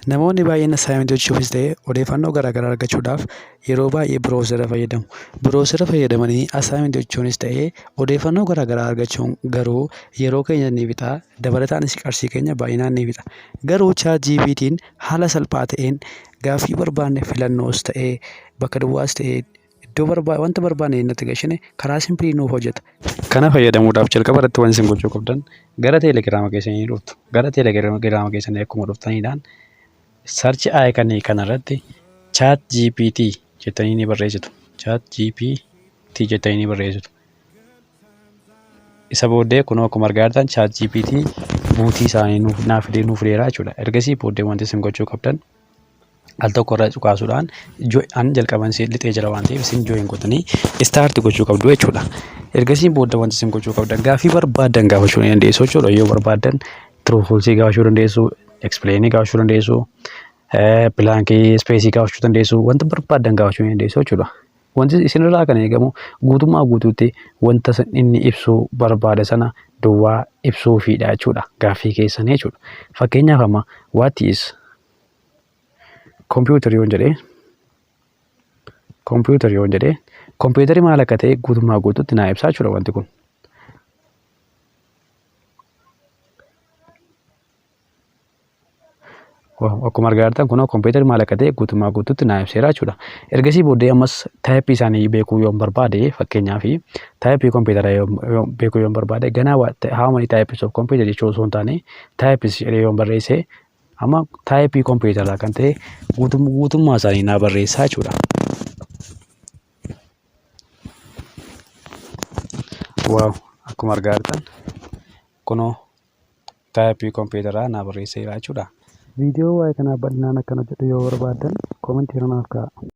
Namoonni baay'een asaayimenti hojjechuufis ta'ee odeeffannoo garaagaraa argachuudhaaf yeroo baay'ee biroozera fayyadamu. Biroozera fayyadamanii asaayimenti hojjechuunis ta'ee odeeffannoo garaagaraa argachuun garuu yeroo keenya ni fixa. Dabalataanis qarshii keenya baay'inaan ni fixa. Garuu ChatGPT'n haala salphaa ta'een gaaffii barbaanne filannoos ta'ee bakka duwwaas ta'ee wanta barbaanne innatti gashine karaa simplii nuuf hojjeta. Kana fayyadamuudhaaf jalqaba irratti wanti isin gochuu qabdan gara teelegiraama keessanii dhuftu. Gara teelegiraama keessanii akkuma dhuftaniidhaan sarchi aayikanii kanarratti ChatGPT jettanii ni barreessitu. ChatGPT jettanii ni barreessitu. Isa booddee kunoo akkuma argaa jirtan ChatGPT buutii isaanii naaf fideera jechuudha. Ergasii booddee wanti isin gochuu qabdan al tokko irra cuqaasuudhaan an jalqaban lixee jira waan ta'eef isin jooyin godhanii istaarti gochuu qabdu jechuudha. Ergasii booda wanti isin gochuu qabdan gaaffii barbaadan gaafachuu ni dandeessu jechuudha. Yoo barbaadan true false gaafachuu dandeessu, explain gaafachuu dandeessu, blank space gaafachuu dandeessu, wanta barbaadan gaafachuu ni dandeessu jechuudha. Wanti isinirraa kan eegamu guutummaa guutuutti wanta inni ibsuu barbaada sana duwwaa ibsuufiidha jechuudha. Gaaffii keessanii jechuudha. Fakkeenyaaf amma what is computer yoon jedhee computerri maal akka ta'e guutummaa guutuutti naa ibsaa jechuudha wanti kun. Akkuma argaa jirtan kun computerri maal akka ta'e guutummaa guutuutti naa ibseera jechuudha. Ergasii booddee ammas taayippii isaanii beekuu yoon barbaade fakkeenyaaf taayippii computeraa beekuu yoon barbaade ganaa how many types of computer jechuu osoo hin taane taayippis jedhee yoon barreesse amma taayippii kompiitaraa kan ta'e guutummaa isaanii naa barreessaa jechuudha. Akkuma argaa jirtan kunoo taayippii kompiitaraa naa barreesseera jechuudha. Viidiyoo waa'ee kanaa bal'inaan akkana jedhu yoo barbaadan koomentii irra naaf kaa'aa.